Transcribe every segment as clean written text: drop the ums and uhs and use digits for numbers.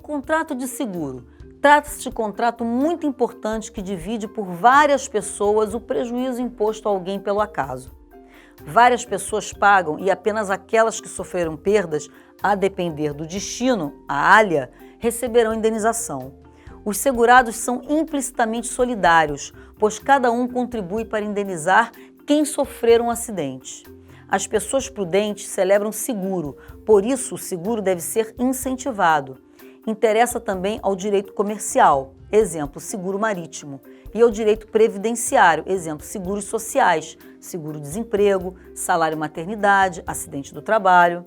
Contrato de seguro. Trata-se de contrato muito importante que divide por várias pessoas o prejuízo imposto a alguém pelo acaso. Várias pessoas pagam e apenas aquelas que sofreram perdas, a depender do destino, a alha, receberão indenização. Os segurados são implicitamente solidários, pois cada um contribui para indenizar quem sofrer um acidente. As pessoas prudentes celebram seguro, por isso o seguro deve ser incentivado. Interessa também ao direito comercial, exemplo, seguro marítimo, e ao direito previdenciário, exemplo, seguros sociais, seguro-desemprego, salário-maternidade, acidente do trabalho.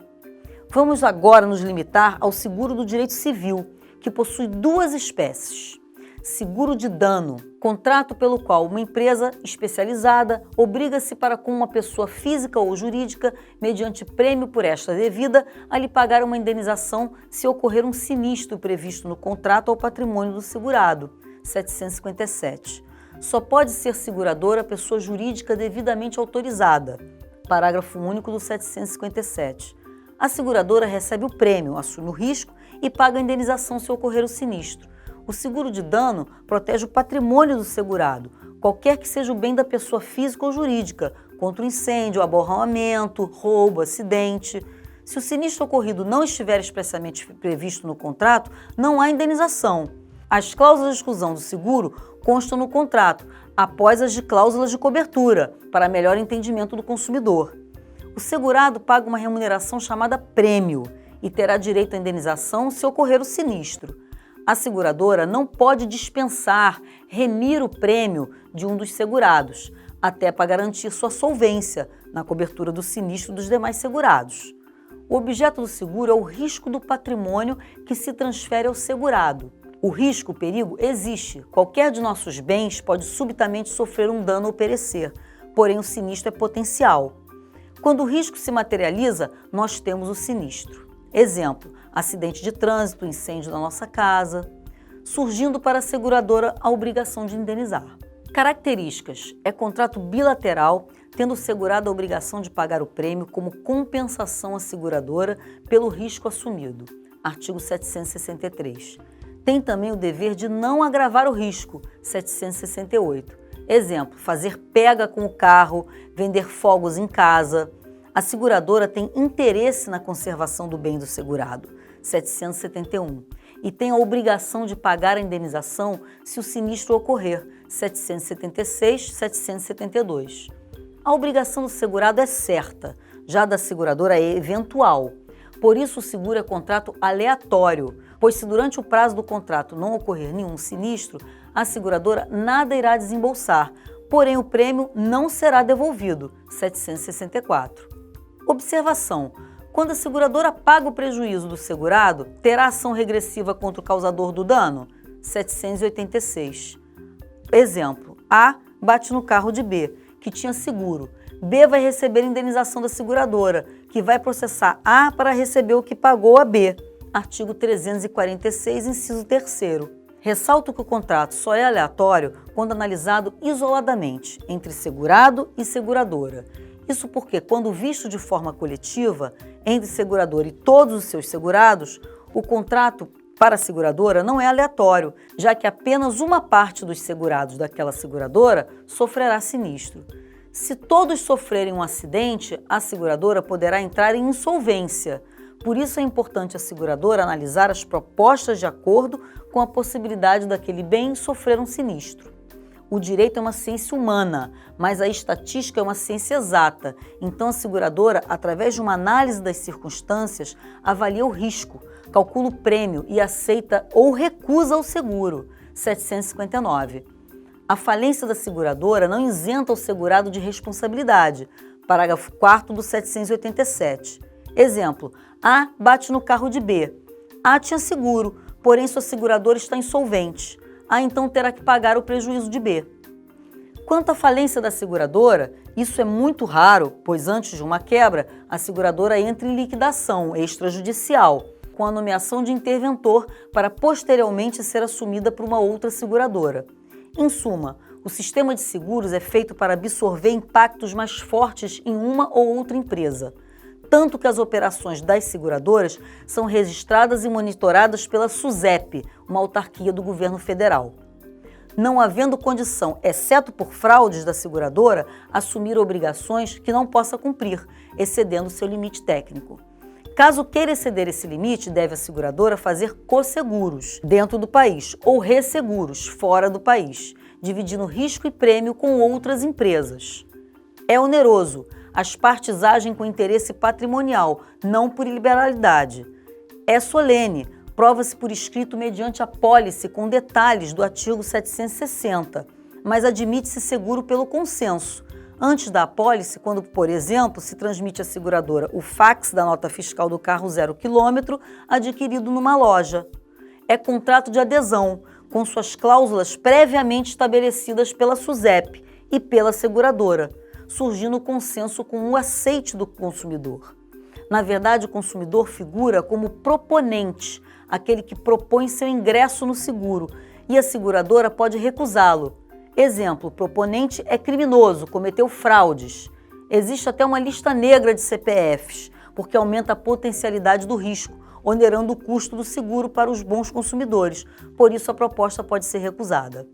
Vamos agora nos limitar ao seguro do direito civil, que possui duas espécies. Seguro de dano, contrato pelo qual uma empresa especializada obriga-se para com uma pessoa física ou jurídica, mediante prêmio por esta devida, a lhe pagar uma indenização se ocorrer um sinistro previsto no contrato ao patrimônio do segurado, 757. Só pode ser seguradora a pessoa jurídica devidamente autorizada, parágrafo único do 757. A seguradora recebe o prêmio, assume o risco e paga a indenização se ocorrer o sinistro. O seguro de dano protege o patrimônio do segurado, qualquer que seja o bem da pessoa física ou jurídica, contra o incêndio, aborramento, roubo, acidente. Se o sinistro ocorrido não estiver expressamente previsto no contrato, não há indenização. As cláusulas de exclusão do seguro constam no contrato, após as de cláusulas de cobertura, para melhor entendimento do consumidor. O segurado paga uma remuneração chamada prêmio e terá direito à indenização se ocorrer o sinistro. A seguradora não pode dispensar, remir o prêmio de um dos segurados, até para garantir sua solvência na cobertura do sinistro dos demais segurados. O objeto do seguro é o risco do patrimônio que se transfere ao segurado. O risco, o perigo, existe. Qualquer de nossos bens pode subitamente sofrer um dano ou perecer, porém o sinistro é potencial. Quando o risco se materializa, nós temos o sinistro. Exemplo, acidente de trânsito, incêndio na nossa casa, surgindo para a seguradora a obrigação de indenizar. Características: é contrato bilateral, tendo o segurado a obrigação de pagar o prêmio como compensação à seguradora pelo risco assumido. Artigo 763. Tem também o dever de não agravar o risco. 768. Exemplo, fazer pega com o carro, vender fogos em casa. A seguradora tem interesse na conservação do bem do segurado, 771, e tem a obrigação de pagar a indenização se o sinistro ocorrer, 776, 772. A obrigação do segurado é certa, já a da seguradora é eventual. Por isso o seguro é contrato aleatório, pois se durante o prazo do contrato não ocorrer nenhum sinistro, a seguradora nada irá desembolsar, porém o prêmio não será devolvido, 764. Observação: quando a seguradora paga o prejuízo do segurado, terá ação regressiva contra o causador do dano? 786. Exemplo: A bate no carro de B, que tinha seguro. B vai receber a indenização da seguradora, que vai processar A para receber o que pagou a B. Artigo 346, inciso 3º. Ressalto que o contrato só é aleatório quando analisado isoladamente entre segurado e seguradora. Isso porque, quando visto de forma coletiva, entre seguradora e todos os seus segurados, o contrato para a seguradora não é aleatório, já que apenas uma parte dos segurados daquela seguradora sofrerá sinistro. Se todos sofrerem um acidente, a seguradora poderá entrar em insolvência. Por isso é importante a seguradora analisar as propostas de acordo com a possibilidade daquele bem sofrer um sinistro. O direito é uma ciência humana, mas a estatística é uma ciência exata. Então a seguradora, através de uma análise das circunstâncias, avalia o risco, calcula o prêmio e aceita ou recusa o seguro. 759. A falência da seguradora não isenta o segurado de responsabilidade. Parágrafo 4º do 787. Exemplo: A bate no carro de B. A tinha seguro, porém sua seguradora está insolvente. A então terá que pagar o prejuízo de B. Quanto à falência da seguradora, isso é muito raro, pois antes de uma quebra, a seguradora entra em liquidação extrajudicial, com a nomeação de interventor para posteriormente ser assumida por uma outra seguradora. Em suma, o sistema de seguros é feito para absorver impactos mais fortes em uma ou outra empresa. tanto que as operações das seguradoras são registradas e monitoradas pela SUSEP, uma autarquia do governo federal. Não havendo condição, exceto por fraudes da seguradora, assumir obrigações que não possa cumprir, excedendo seu limite técnico. Caso queira exceder esse limite, deve a seguradora fazer cosseguros dentro do país ou resseguros fora do país, dividindo risco e prêmio com outras empresas. É oneroso. As partes agem com interesse patrimonial, não por iliberalidade. É solene. Prova-se por escrito mediante apólice com detalhes do artigo 760, mas admite-se seguro pelo consenso. Antes da apólice, quando, por exemplo, se transmite à seguradora o fax da nota fiscal do carro 0 km adquirido numa loja. É contrato de adesão, com suas cláusulas previamente estabelecidas pela SUSEP e pela seguradora, surgindo o consenso com o aceite do consumidor. Na verdade, o consumidor figura como proponente, aquele que propõe seu ingresso no seguro, e a seguradora pode recusá-lo. Exemplo, o proponente é criminoso, cometeu fraudes. Existe até uma lista negra de CPFs, porque aumenta a potencialidade do risco, onerando o custo do seguro para os bons consumidores. Por isso, a proposta pode ser recusada.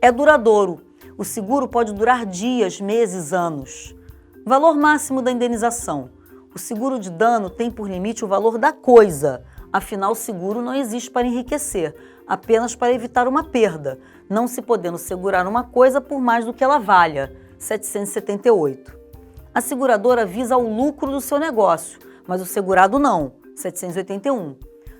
É duradouro. O seguro pode durar dias, meses, anos. Valor máximo da indenização. O seguro de dano tem por limite o valor da coisa. Afinal, o seguro não existe para enriquecer, apenas para evitar uma perda, não se podendo segurar uma coisa por mais do que ela valha. 778. A seguradora visa o lucro do seu negócio, mas o segurado não. 781.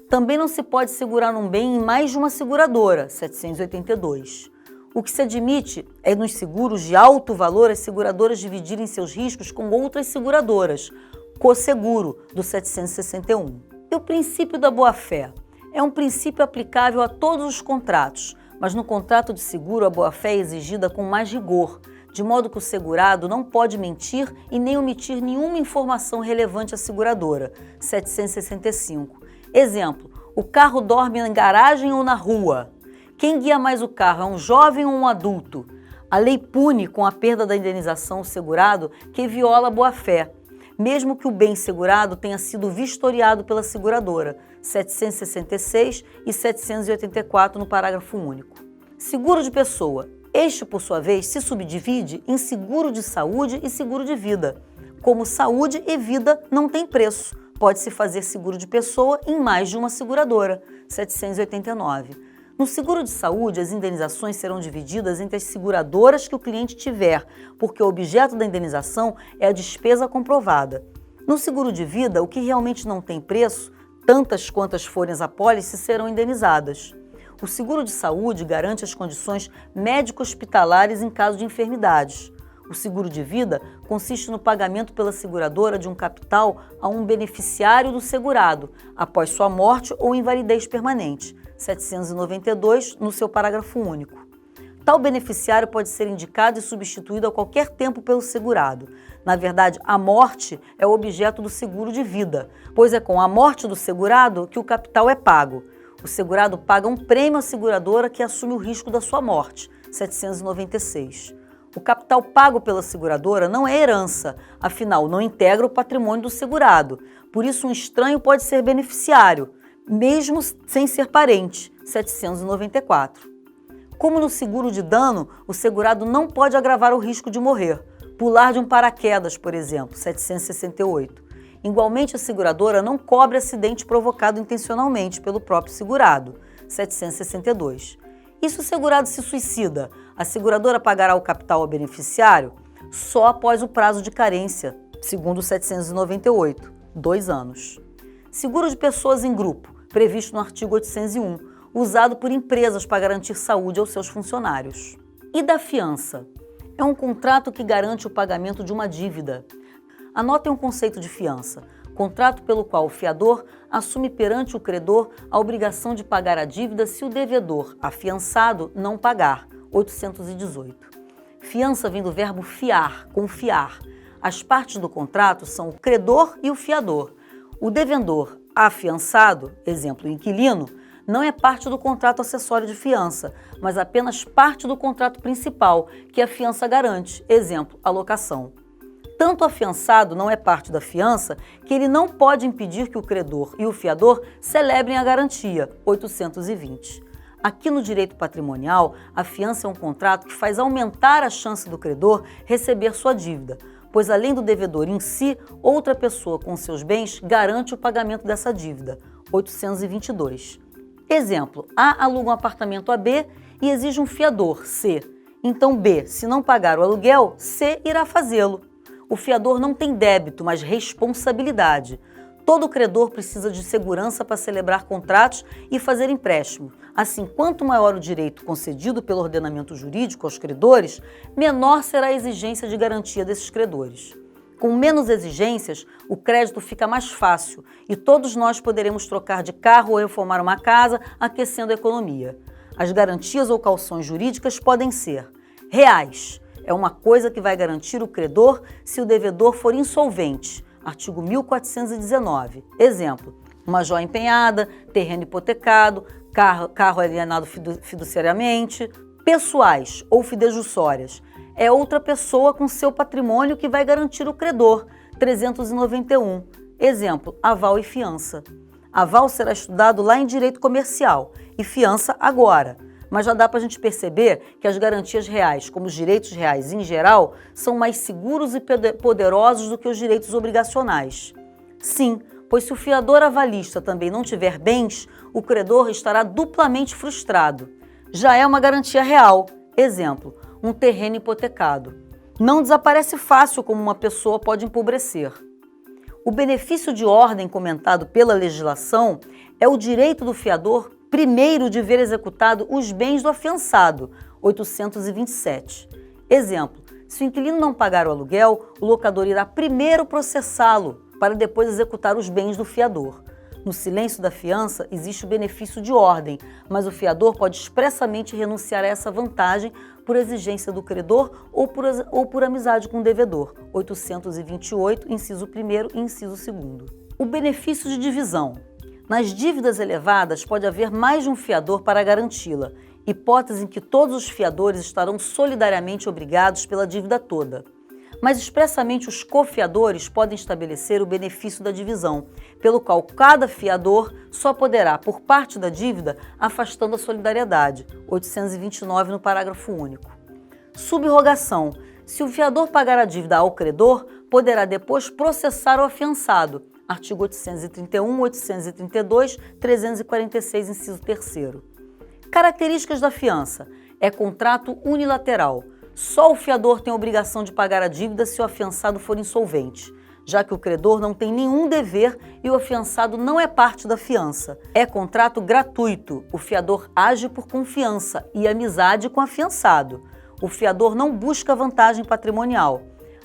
Também não se pode segurar um bem em mais de uma seguradora. 782. O que se admite é nos seguros de alto valor as seguradoras dividirem seus riscos com outras seguradoras. Cosseguro, do 761. E o princípio da boa-fé? É um princípio aplicável a todos os contratos, mas no contrato de seguro a boa-fé é exigida com mais rigor, de modo que o segurado não pode mentir e nem omitir nenhuma informação relevante à seguradora. 765. Exemplo, o carro dorme na garagem ou na rua? Quem guia mais o carro é um jovem ou um adulto? A lei pune com a perda da indenização o segurado que viola a boa-fé, mesmo que o bem segurado tenha sido vistoriado pela seguradora, 766 e 784 no parágrafo único. Seguro de pessoa. Este, por sua vez, se subdivide em seguro de saúde e seguro de vida. Como saúde e vida não tem preço, pode-se fazer seguro de pessoa em mais de uma seguradora, 789. No seguro de saúde, as indenizações serão divididas entre as seguradoras que o cliente tiver, porque o objeto da indenização é a despesa comprovada. No seguro de vida, o que realmente não tem preço, tantas quantas forem as apólices, serão indenizadas. O seguro de saúde garante as condições médico-hospitalares em caso de enfermidades. O seguro de vida consiste no pagamento pela seguradora de um capital a um beneficiário do segurado, após sua morte ou invalidez permanente. 792, no seu parágrafo único. Tal beneficiário pode ser indicado e substituído a qualquer tempo pelo segurado. Na verdade, a morte é o objeto do seguro de vida, pois é com a morte do segurado que o capital é pago. O segurado paga um prêmio à seguradora que assume o risco da sua morte. 796. O capital pago pela seguradora não é herança, afinal, não integra o patrimônio do segurado. Por isso, um estranho pode ser beneficiário, mesmo sem ser parente, 794. Como no seguro de dano, o segurado não pode agravar o risco de morrer, pular de um paraquedas, por exemplo, 768. Igualmente, a seguradora não cobre acidente provocado intencionalmente pelo próprio segurado, 762. E se o segurado se suicida, a seguradora pagará o capital ao beneficiário só após o prazo de carência, segundo o 798, 2 anos. Seguro de pessoas em grupo, previsto no artigo 801, usado por empresas para garantir saúde aos seus funcionários. E da fiança? É um contrato que garante o pagamento de uma dívida. Anotem um conceito de fiança, contrato pelo qual o fiador assume perante o credor a obrigação de pagar a dívida se o devedor, afiançado, não pagar. 818. Fiança vem do verbo fiar, confiar. As partes do contrato são o credor e o fiador. O devendor, afiançado, exemplo, inquilino, não é parte do contrato acessório de fiança, mas apenas parte do contrato principal, que a fiança garante, exemplo, a locação. Tanto o afiançado não é parte da fiança que ele não pode impedir que o credor e o fiador celebrem a garantia, 820. Aqui no direito patrimonial, a fiança é um contrato que faz aumentar a chance do credor receber sua dívida, pois além do devedor em si, outra pessoa com seus bens garante o pagamento dessa dívida, 822. Exemplo, A aluga um apartamento a B e exige um fiador, C. Então B, se não pagar o aluguel, C irá fazê-lo. O fiador não tem débito, mas responsabilidade. Todo credor precisa de segurança para celebrar contratos e fazer empréstimo. Assim, quanto maior o direito concedido pelo ordenamento jurídico aos credores, menor será a exigência de garantia desses credores. Com menos exigências, o crédito fica mais fácil e todos nós poderemos trocar de carro ou reformar uma casa, aquecendo a economia. As garantias ou cauções jurídicas podem ser reais. É uma coisa que vai garantir o credor se o devedor for insolvente. Artigo 1419. Exemplo, uma joia empenhada, terreno hipotecado, carro alienado fiduciariamente. Pessoais ou fidejussórias. É outra pessoa com seu patrimônio que vai garantir o credor. 391. Exemplo, aval e fiança. Aval será estudado lá em direito comercial e fiança agora. Mas já dá para a gente perceber que as garantias reais, como os direitos reais em geral, são mais seguros e poderosos do que os direitos obrigacionais. Sim, pois se o fiador avalista também não tiver bens, o credor estará duplamente frustrado. Já é uma garantia real. Exemplo, um terreno hipotecado. Não desaparece fácil como uma pessoa pode empobrecer. O benefício de ordem comentado pela legislação é o direito do fiador primeiro de ver executado os bens do afiançado, 827. Exemplo, se o inquilino não pagar o aluguel, o locador irá primeiro processá-lo para depois executar os bens do fiador. No silêncio da fiança existe o benefício de ordem, mas o fiador pode expressamente renunciar a essa vantagem por exigência do credor ou por amizade com o devedor, 828, inciso 1º e inciso 2º. O benefício de divisão. Nas dívidas elevadas, pode haver mais de um fiador para garanti-la, hipótese em que todos os fiadores estarão solidariamente obrigados pela dívida toda. Mas expressamente os cofiadores podem estabelecer o benefício da divisão, pelo qual cada fiador só poderá, por parte da dívida, afastando a solidariedade, 829 no parágrafo único. Subrogação. Se o fiador pagar a dívida ao credor, poderá depois processar o afiançado, artigo 831, 832, 346, inciso 3º. Características da fiança. É contrato unilateral. Só o fiador tem a obrigação de pagar a dívida se o afiançado for insolvente, já que o credor não tem nenhum dever e o afiançado não é parte da fiança. É contrato gratuito. O fiador age por confiança e amizade com o afiançado. O fiador não busca vantagem patrimonial.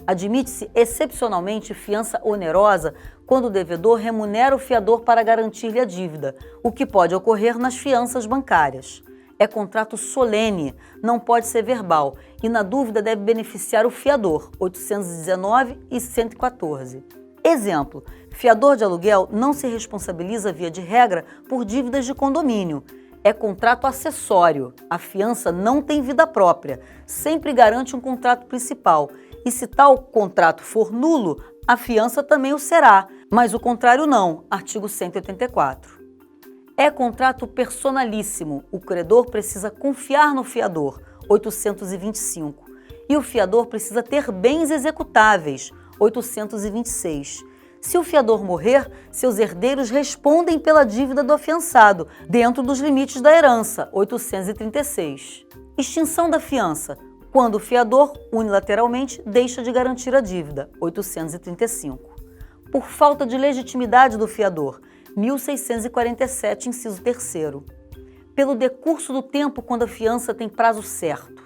Admite-se excepcionalmente fiança onerosa quando o devedor remunera o fiador para garantir-lhe a dívida, o que pode ocorrer nas fianças bancárias. É contrato solene, não pode ser verbal e, na dúvida, deve beneficiar o fiador, 819 e 114. Exemplo, fiador de aluguel não se responsabiliza, via de regra, por dívidas de condomínio. É contrato acessório, a fiança não tem vida própria, sempre garante um contrato principal. E se tal contrato for nulo, a fiança também o será, mas o contrário não, artigo 184. É contrato personalíssimo, o credor precisa confiar no fiador, 825. E o fiador precisa ter bens executáveis, 826. Se o fiador morrer, seus herdeiros respondem pela dívida do afiançado, dentro dos limites da herança, 836. Extinção da fiança. Quando o fiador, unilateralmente, deixa de garantir a dívida, 835. Por falta de legitimidade do fiador, 1647, inciso 3º. Pelo decurso do tempo quando a fiança tem prazo certo.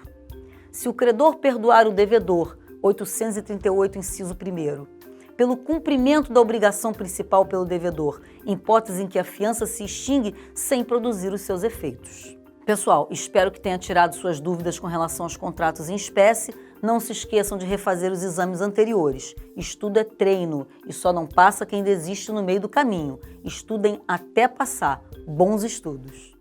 Se o credor perdoar o devedor, 838, inciso 1º. Pelo cumprimento da obrigação principal pelo devedor, hipótese em que a fiança se extingue sem produzir os seus efeitos. Pessoal, espero que tenha tirado suas dúvidas com relação aos contratos em espécie. Não se esqueçam de refazer os exames anteriores. Estudo é treino e só não passa quem desiste no meio do caminho. Estudem até passar. Bons estudos!